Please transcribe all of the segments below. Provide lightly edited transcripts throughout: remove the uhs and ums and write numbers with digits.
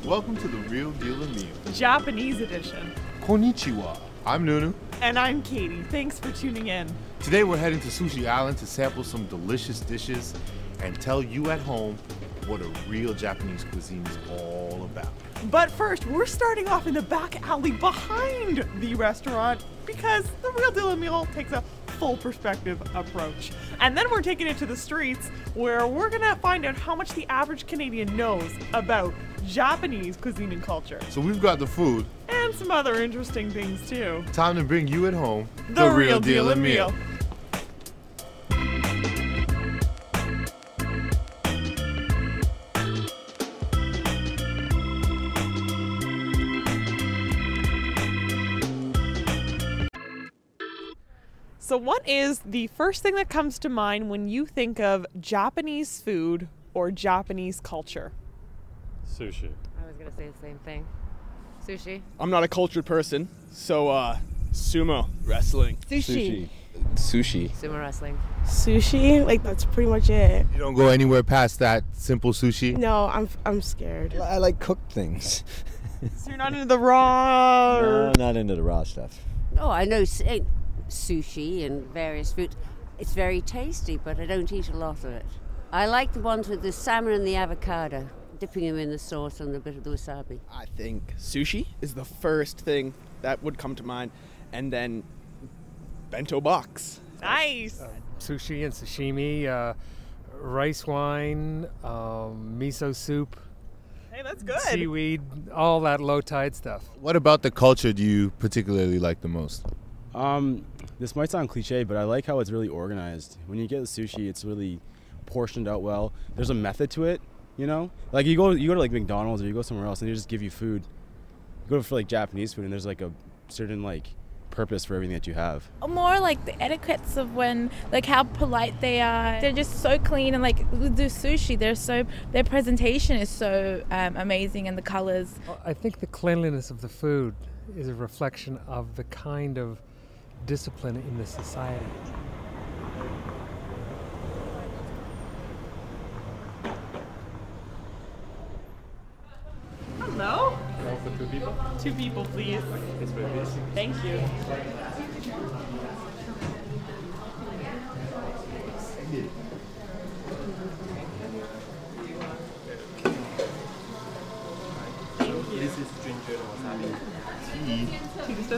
Welcome to the Real Deal of Meal. Japanese edition. Konnichiwa. I'm Nunu. And I'm Katie. Thanks for tuning in. Today we're heading to Sushi Island to sample some delicious dishes and tell you at home what a real Japanese cuisine is all about. But first, we're starting off in the back alley behind the restaurant because the Real Deal of Meal takes a full perspective approach. And then we're taking it to the streets where we're gonna find out how much the average Canadian knows about Japanese cuisine and culture. So we've got the food. And some other interesting things too. Time to bring you at home The Real Deal of Meal. So what is the first thing that comes to mind when you think of Japanese food or Japanese culture? Sushi. I was going to say the same thing. Sushi. I'm not a cultured person, so sumo wrestling. Sushi. Sumo wrestling. Sushi, like that's pretty much it. You don't go anywhere past that simple sushi? No, I'm scared. I like cooked things. So you're not into the raw? No, not into the raw stuff. Oh, I know sushi and various foods. It's very tasty, but I don't eat a lot of it. I like the ones with the salmon and the avocado, dipping them in the sauce and a bit of the wasabi. I think sushi is the first thing that would come to mind, and then bento box. Nice. Sushi and sashimi, rice wine, miso soup, Hey, that's good. seaweed, all that low tide stuff. What about the culture do you particularly like the most? This might sound cliche, but I like how it's really organized. When you get the sushi, it's really portioned out well. There's a method to it, you know? Like you go to like McDonald's or you go somewhere else and they just give you food. You go for like Japanese food and there's like a certain like purpose for everything that you have. More like the etiquettes of when, like how polite they are. They're just so clean, and like with the sushi, their presentation is so amazing, and the colors. I think the cleanliness of the food is a reflection of the kind of discipline in the society. Hello? For 2 people? 2 people, please. It's very basic. Thank you. This is ginger wasabi.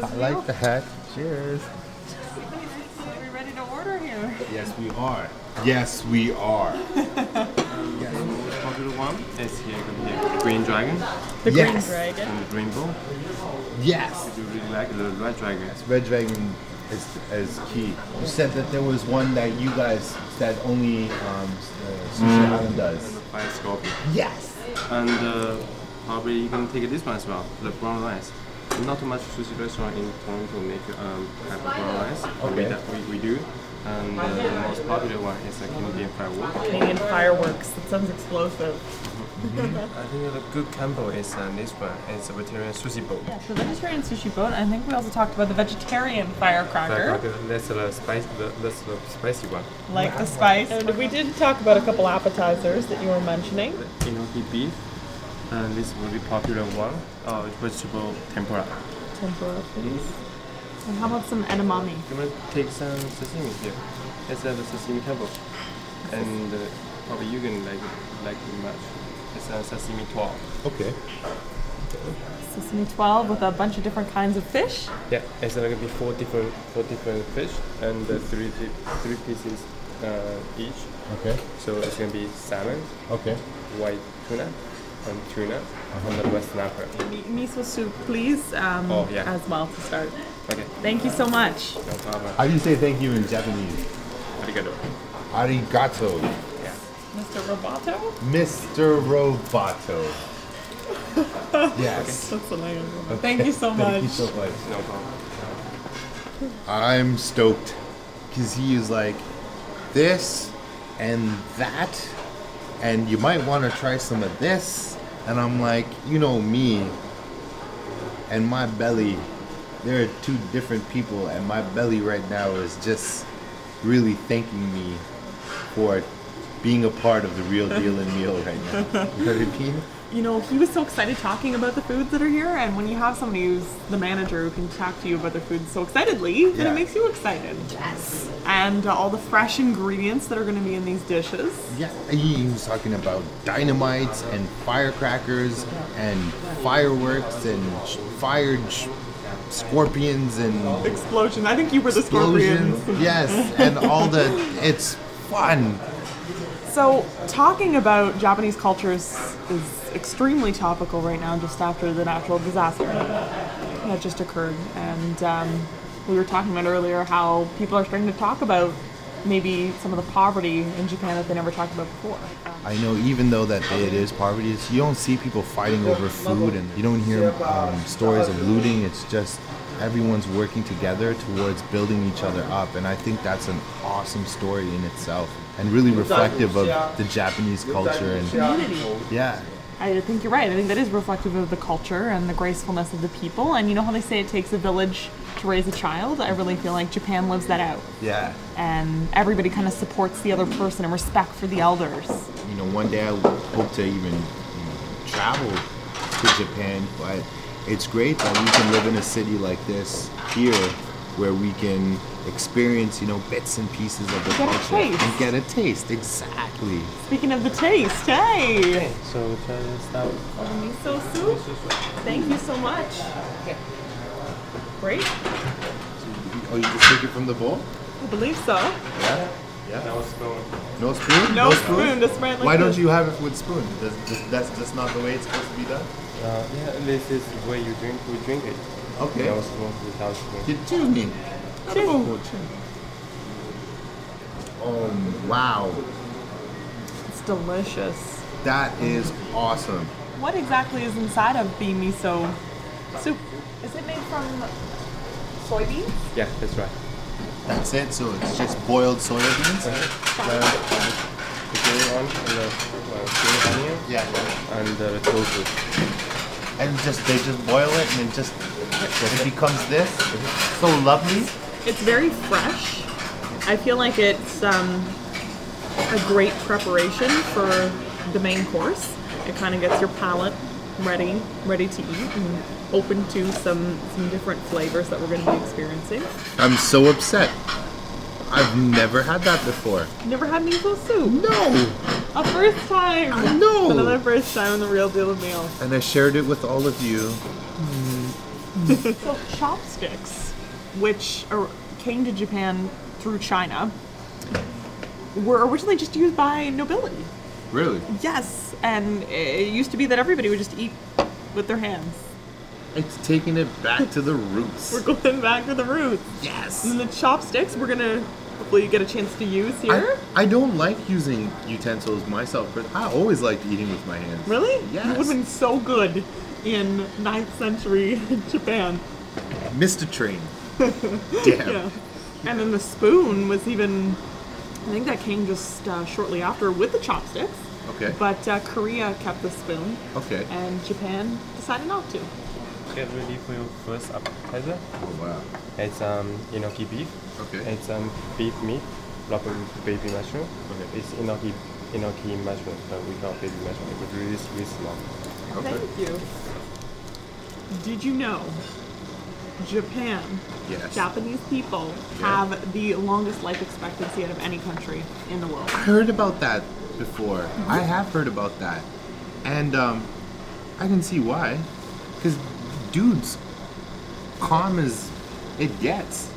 I like that. Cheers. Are we ready to order here? Yes, we are. Yes, we are. The most popular one is here, Green Dragon. The Yes. Green Dragon. And the Rainbow. Yes. If you really like the Red Dragon. Red Dragon is key. You said that there was one that you guys, that only Sushi Island does. And the Fire Scorpion. Yes. And probably you can take this one as well, the brown rice. Not too much sushi restaurant in Toronto make have a brown rice. Okay. We do. And the most popular one is the Canadian firework. Canadian fireworks. That sounds explosive. I think the good combo is this one. It's a vegetarian sushi boat. Yeah, so vegetarian sushi boat. I think we also talked about the vegetarian firecracker. That's the spicy one. Like the spice. And we did talk about a couple appetizers that you were mentioning. The enoki beef. And this will be popular one. It's vegetable tempura. Tempura, please. And how about some edamame? I'm gonna take some sashimi here. It's the sashimi table. And probably you can like it much. It's a sashimi 12. Okay. Sesame 12 with a bunch of different kinds of fish. Yeah, it's gonna be four different fish and three pieces each. Okay. So it's gonna be salmon, Okay. white tuna, and tuna, and the red snapper. Miso soup, please, as well to start. Okay. Thank you so much. No problem. How do you say thank you in Japanese? Arigato. Arigato. Yeah. Mr. Roboto? Mr. Roboto. Yes. That's amazing. Thank you so much. Thank you so much. No problem. I'm stoked because he is like this and that, and you might want to try some of this. And I'm like, you know me and my belly, there are two different people, and my belly right now is just really thanking me for being a part of the real deal and meal right now. You know what I mean? You know, he was so excited talking about the foods that are here, and when you have somebody who's the manager who can talk to you about their food so excitedly, then Yeah. it makes you excited. Yes. And all the fresh ingredients that are going to be in these dishes. Yeah, he was talking about dynamites and firecrackers and fireworks and scorpions and Explosion. I think you were the explosions. scorpions. Yes, and all the, it's fun. So, talking about Japanese cultures is extremely topical right now, just after the natural disaster that just occurred. And we were talking about earlier how people are starting to talk about maybe some of the poverty in Japan that they never talked about before. I know, even though that it is poverty, you don't see people fighting over food, and you don't hear stories of looting. It's just everyone's working together towards building each other up, and I think that's an awesome story in itself, and really reflective of the Japanese culture. And Community. yeah, I think you're right. I think that is reflective of the culture and the gracefulness of the people. And you know how they say it takes a village to raise a child? I really feel like Japan lives that out. yeah. And everybody kind of supports the other person and respect for the elders. You know, one day I hope to even travel to Japan, but it's great that we can live in a city like this here, where we can experience, bits and pieces of the Get a culture taste. and get a taste. Exactly. Speaking of the taste, hey! Okay, so try this out. Miso soup? Thank you so much. Great. Oh, you just take it from the bowl? I believe so. Yeah. Yeah. No spoon. No spoon? No spoon, just right like Why don't this. you have it with spoon? That's just not the way it's supposed to be done? Yeah, this is the way we drink it. Okay. No spoon, without spoon. Get to me. Oh, wow. It's delicious. That is awesome. What exactly is inside of the miso soup? Is it made from soybeans? Yeah, that's right. That's it. So it's just boiled soybeans. The green one and the green onion Yeah. and the tofu. And they just boil it, and it becomes this. So lovely. It's very fresh. I feel like it's a great preparation for the main course. It kind of gets your palate ready to eat and open to some different flavors that we're going to be experiencing. I'm so upset. I've never had that before. Never had miso soup. No. A first time. I know. Another first time in the Real Deal of Meals. And I shared it with all of you. So chopsticks, which came to Japan through China, were originally just used by nobility. Really? Yes, and it used to be that everybody would just eat with their hands. It's taking it back to the roots. We're going back to the roots. Yes. And the chopsticks we're gonna hopefully get a chance to use here. I don't like using utensils myself, but I always liked eating with my hands. Really? Yes. It would have been so good in 9th century Japan. Missed a train. Damn. Yeah. And then the spoon was even, I think that came just shortly after with the chopsticks. Okay. But Korea kept the spoon. Okay. And Japan decided not to. Get ready for your first appetizer. Oh wow. It's enoki beef. Okay. It's beef meat wrapped with baby mushroom. Okay. It's enoki mushroom, but we call it baby mushroom. It's really sweet smell. Okay. Thank you. Did you know Japan, Yes. Japanese people, have the longest life expectancy out of any country in the world? I heard about that before. I have heard about that. And I can see why. Because dude's calm as it gets.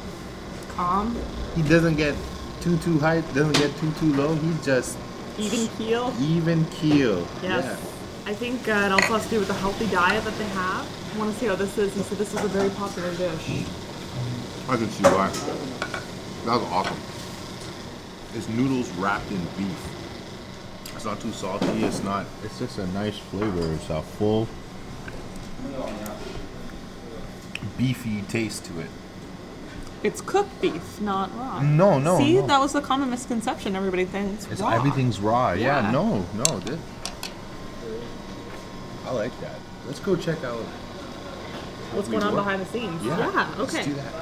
Calm, He doesn't get too high, doesn't get too low. He's just even keel. even keel. Yes. I think it also has to do with the healthy diet that they have. I want to see how this is. He said this is a very popular dish. I can see why. That was awesome. It's noodles wrapped in beef. It's not too salty. It's just a nice flavor. It's a full beefy taste to it. It's cooked beef, not raw. No. See, no. that was the common misconception. Everybody thinks It's raw. everything's raw. Yeah. Yeah. No. I like that. Let's go check out What's we going on work. behind the scenes. Yeah. Let's Okay. do that.